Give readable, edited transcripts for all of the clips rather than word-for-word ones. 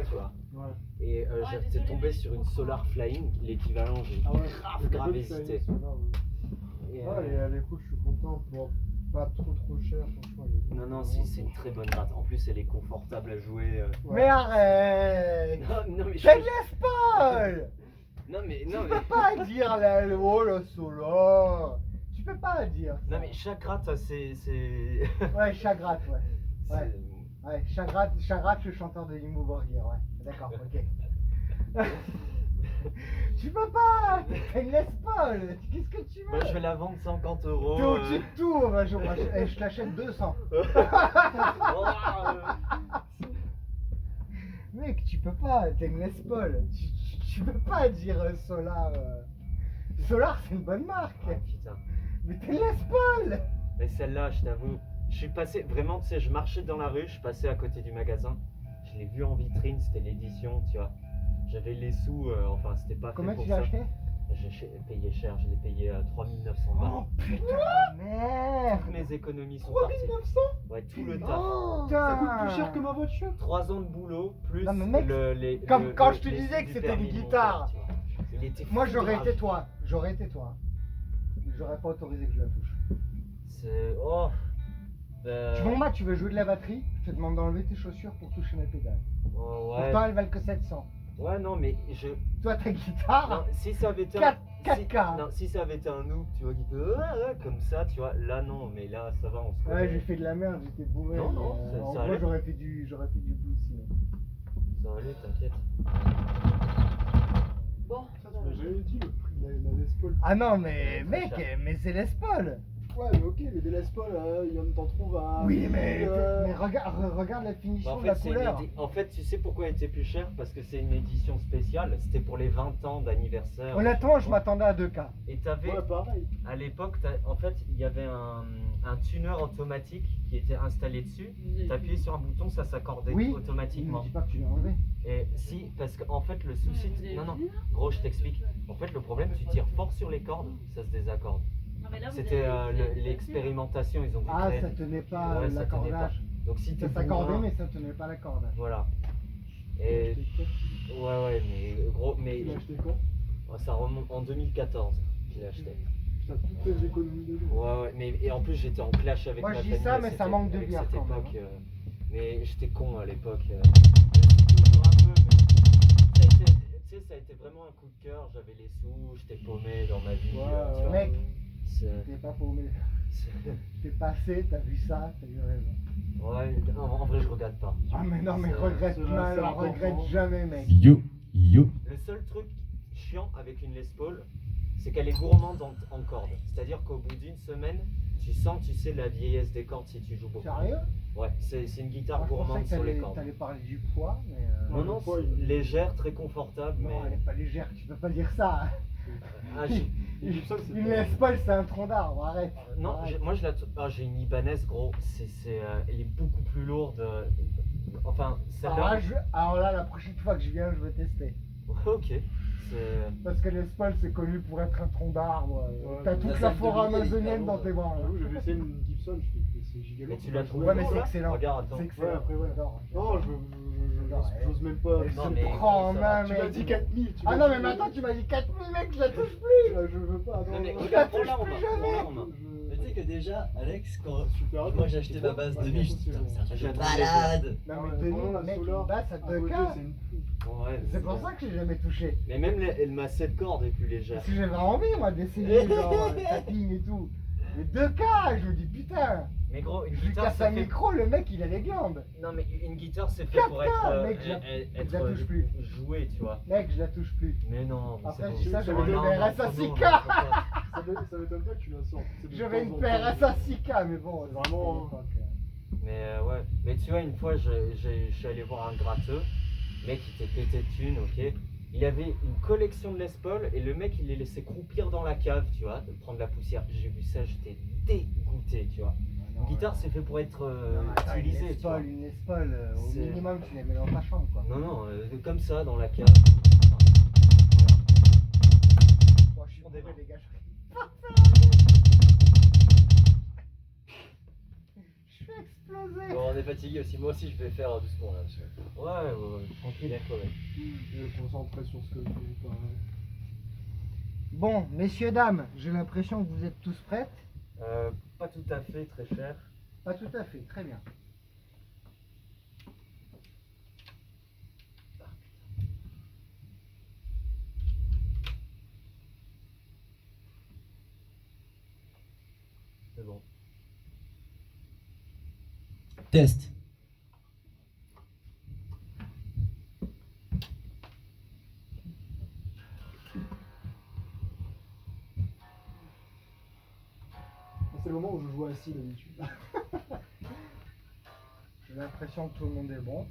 tu vois. Ouais. Et j'étais tombé sur une Solar Flying, l'équivalent, j'ai grave hésité. Et elle est cool, je suis content. Bon, pas trop cher, franchement. Non, c'est une très bonne gratte. En plus, elle est confortable à jouer. Ouais. Mais arrête! Non, mais T'es l'espagne! Non, mais. Tu peux pas dire le Solar! Tu peux pas dire ça. Non, mais chaque gratte, c'est. Ouais, Chagrat, ouais. Ouais, Chagrat, le chanteur de Dimmu Borgir, ouais. D'accord, ok. Tu peux pas! T'as une Les Paul! Qu'est-ce que tu veux? Bah, je vais la vendre 50 euros. T'es au-dessus de tout! Bah, je t'achète 200. Mec, tu peux pas, t'es une Les Paul. Tu peux pas dire Solar. Solar, c'est une bonne marque. Ah, putain. Mais t'es une Les Paul! Mais celle-là, je t'avoue, je suis passé, vraiment, tu sais, je marchais dans la rue, je passais à côté du magasin, je l'ai vu en vitrine, c'était l'édition, tu vois. J'avais les sous, enfin, c'était pas Combien fait pour tu l'as ça. acheté? J'ai payé cher, je l'ai payé 3900 balles. Oh putain, merde! Toutes mes économies sont parties. 3900? Ouais, tout le taf. Oh, Ça coûte plus cher que ma voiture? 3 ans de boulot, plus Non, mais mec, comme quand je te disais que c'était une guitare. Il était Moi j'aurais grave. été toi, j'aurais pas autorisé que je la touche. C'est. Oh. Bon bah tu veux jouer de la batterie, je te demande d'enlever tes chaussures pour toucher mes pédales. Oh, ouais. Pourtant elles valent que 700. Ouais, non, mais je. Toi ta guitare, Non, si ça avait été 4K. Non, si ça avait été un noob, tu vois, qui peut comme ça, tu vois, là non, mais là ça va, on se Ouais, connaît. j'ai fait de la merde, j'étais bourré. Non, non, mais, ça en allait. vrai j'aurais fait du blues sinon. Ça allait, t'inquiète. Bon, Mais j'avais dit le prix de la Les Paul. Ah non mais Très mec, cher. mais c'est Les Paul. Ouais, mais ok, mais des Les Paul, il y en t'en trouve à. Oui mais, 1000, mais regarde la Bah, finition en, de la fait, couleur. en fait, tu sais pourquoi elle était plus chère? Parce que c'est une édition spéciale, c'était pour les 20 ans d'anniversaire. Honnêtement je m'attendais à 2K. Et t'avais, Ouais, pareil. à l'époque, en fait, il y avait un tuner automatique qui était installé dessus. T'appuyais sur un bouton, ça s'accordait Oui, ne automatiquement. me dis pas que tu l'as enlevé. Et si, parce qu'en fait, le souci. Non, gros, je t'explique. En fait, le problème, tu tires fort sur les cordes, ça se désaccorde. C'était l'expérimentation, ils ont dû Ah créer. ça tenait pas Ouais, ça tenait pas. l'accordage. Donc si t'es Ça s'accordait bourrin, mais ça tenait pas l'accordage. voilà. Et ouais, mais gros, mais Tu l'as acheté quand? ça remonte en 2014. Je l'ai acheté. T'as toutes tes économies dedans. Ouais, mais et en plus j'étais en clash avec Moi, ma je dis famille. ça, à mais cette ça manque de avec bière cette quand même, époque, mais j'étais con à l'époque. Ça a été vraiment un coup de cœur. J'avais les sous, j'étais paumé dans ma vie. tu vois. Mec, C'est- t'es pas paumé. c'est- T'es passé, t'as vu ça, t'as eu raison. Ouais, en vrai, je regarde pas. Ah mais non mais C'est- regrette c'est mal, important. regrette jamais mec. Yo. Le seul truc chiant avec une Les Paul, c'est qu'elle est gourmande en cordes. C'est-à-dire qu'au bout d'une semaine, tu sens, tu sais, la vieillesse des cordes si tu joues beaucoup. Sérieux? Ouais, c'est une guitare Moi, je pensais gourmande que sur les cordes. t'allais parler du poids, mais Non, non, le poids, c'est légère, très confortable, non, mais. elle est pas légère, tu peux pas dire ça. Ah, Et Gibson, c'est Une pas- Les Paul c'est un tronc d'arbre, arrête. non, Arrête. moi je la. J'ai une Ibanez, gros. Elle est beaucoup plus lourde. Enfin, celle-là. Alors là, la prochaine fois que je viens, je veux tester. Ok. C'est. Parce que Les Paul c'est connu pour être un tronc d'arbre. Ouais, T'as la toute la salle de forêt Louis, elle est amazonienne hyper dans tes lourde. bras. J'avoue, j'avais essayé une Gibson, je fais c'est giga Mais lourd. tu l'as trouvé Ouais mais où, c'est là excellent. Regarde, attends. C'est excellent. Ouais, après, ouais. J'adore. Non, j'ose même pas. Elle Non, se mais prend en ça main, va, Tu m'as mec. dit 4000. Ah non mais maintenant tu m'as dit 4000 mec, je la touche plus. Je veux pas. Non, mais non. regarde, touche prends-la en plus main. jamais. Prends-la en main. Mais tu sais que déjà, Alex, quand Super. moi j'ai acheté ma base de vie, je dis putain, c'est un truc de J'adore malade. Non Ah mais ouais, Denis, vraiment, la mec, Solar, une basse à à 2K. côté, c'est une fou. Ouais, C'est pour ça que j'ai jamais touché. Mais même ma 7 cordes est plus légère. Parce que j'avais envie moi d'essayer genre tapping et tout. Mais 2K, je me dis putain. Mais gros, une Je lui guitare, casse ça un fait. micro, le mec il a les glandes. Non, mais une guitare, c'est fait 4K, pour être. mec, je la être touche plus. joué, tu vois. Mec, je la touche plus. Mais non, mais Après, c'est je dis bon. ça, j'avais Oh, une non, RS à non, 6K. non, faut pas. Ça m'étonne pas que tu la sors. C'est de J'avais temps une en paire temps. à 6K, mais bon, C'est vraiment- c'était l'époque. Mais ouais. Mais tu vois, une fois, je suis allé voir un gratteux. Le mec, il était pété de thunes, ok. Il avait une collection de Les Paul et le mec, il les laissait croupir dans la cave, tu vois, de prendre la poussière. J'ai vu ça, j'étais dégoûté, tu vois. Une guitare, c'est fait pour être Non, mais attends, utilisé, tu vois. une Les Paul, au C'est- minimum tu les mets dans ta chambre quoi. Non, non, comme ça, dans la cave. Bon, je suis bourré, les gars. Je suis explosé. Bon, on est fatigué aussi. Moi aussi, je vais faire doucement là. Ouais, tranquille. Je vais me concentrer sur ce que je dis. Bon, messieurs, dames, j'ai l'impression que vous êtes tous prêtes. Pas tout à fait, très cher. Pas tout à fait, très bien. C'est bon. Test. C'est le moment où je joue assis d'habitude. J'ai l'impression que tout le monde est bon.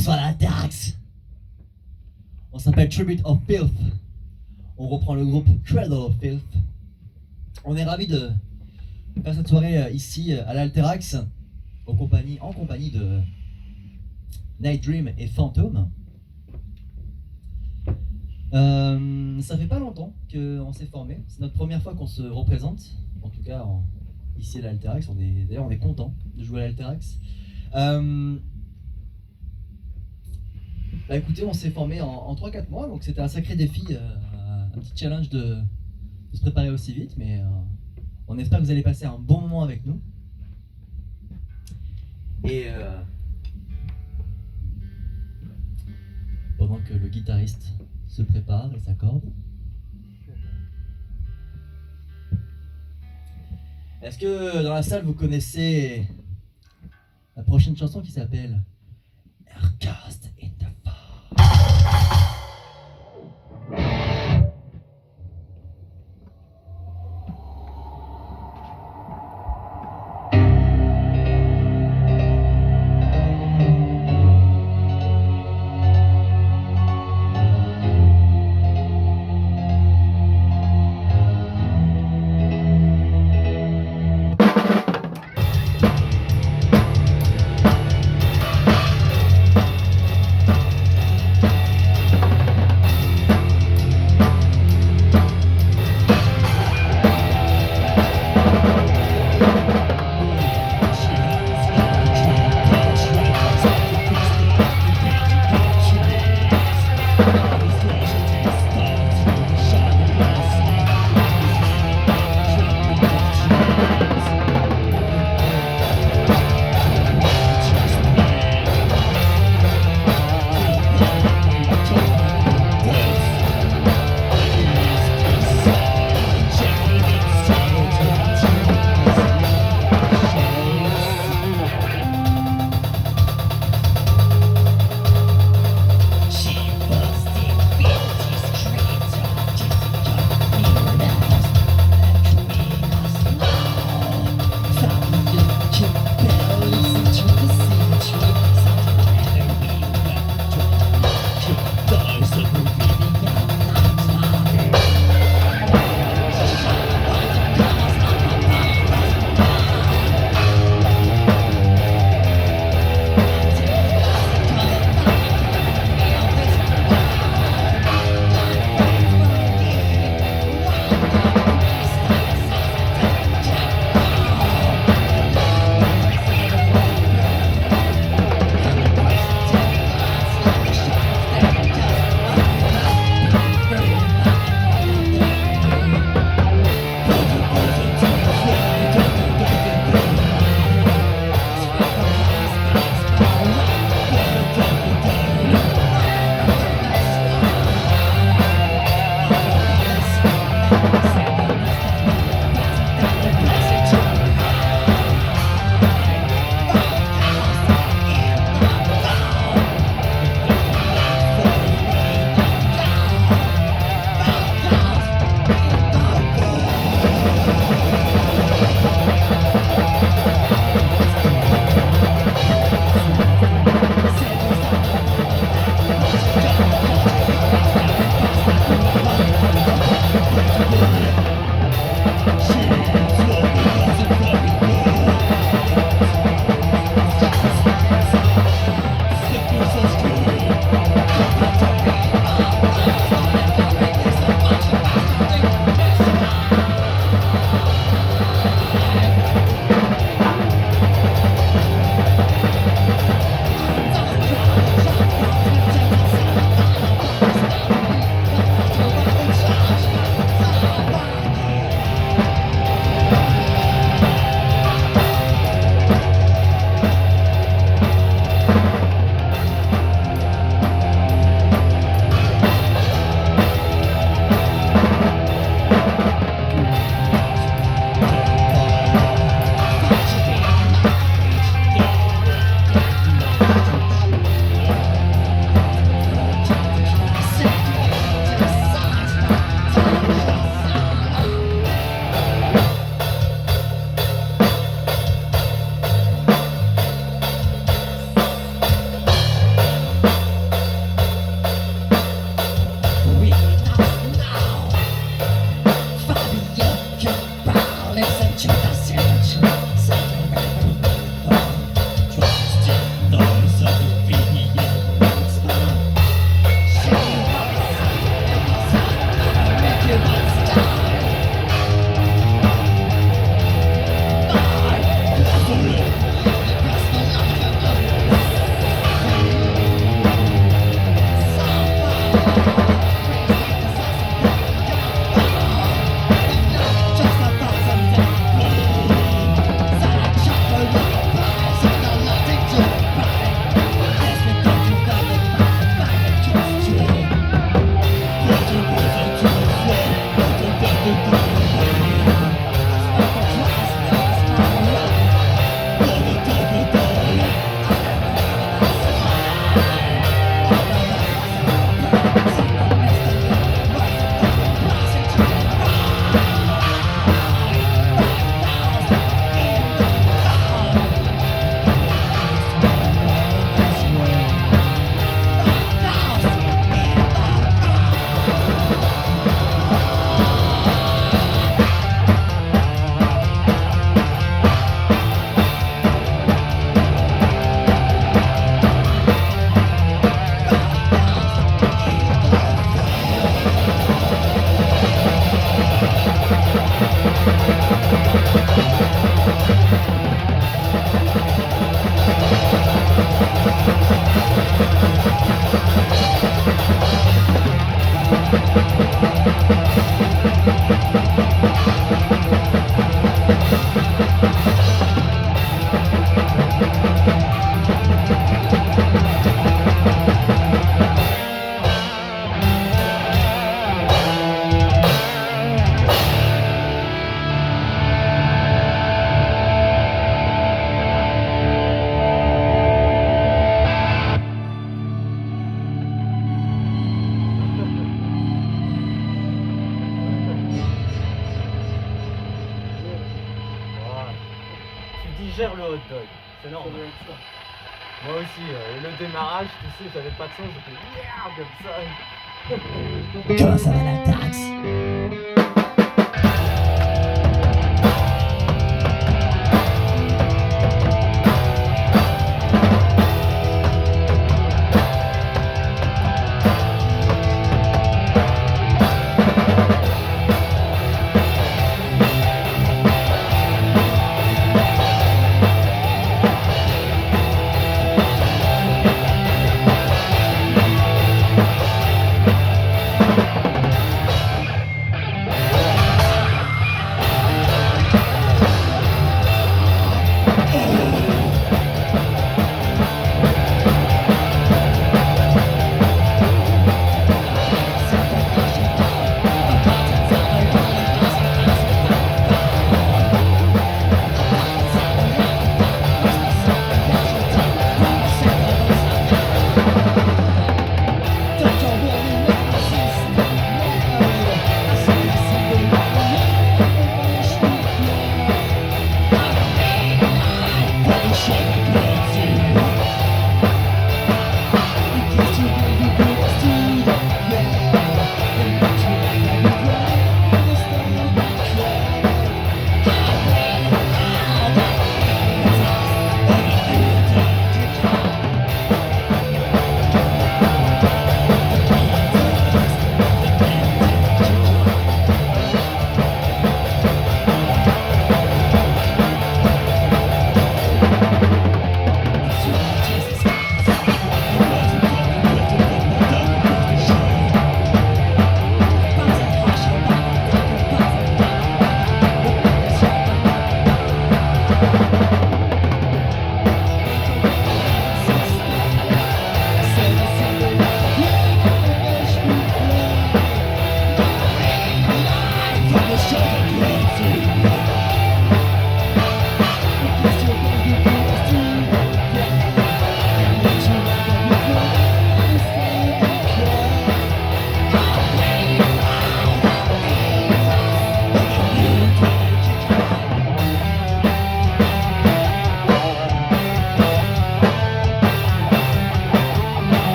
reçoit l'Alterax. On s'appelle Tribute of Filth. On reprend le groupe Cradle of Filth. On est ravis de faire cette soirée ici à l'Alterax en compagnie de Night Dream et Phantom. Ça fait pas longtemps qu'on s'est formé. C'est notre première fois qu'on se représente. En tout cas, ici à l'Alterax. D'ailleurs, on est content de jouer à l'Alterax. Bah écoutez, on s'est formé en 3-4 mois, donc c'était un sacré défi, un petit challenge de se préparer aussi vite, mais on espère que vous allez passer un bon moment avec nous. Et pendant que le guitariste se prépare et s'accorde. Est-ce que dans la salle vous connaissez la prochaine chanson qui s'appelle Aircast in the Fog? Voilà. Tu digères le hot dog, c'est Ça normal. doit être ça. Moi aussi, le démarrage, tu sais, j'avais pas de son, j'étais yeah, comme ça. Comment ça va la taxe?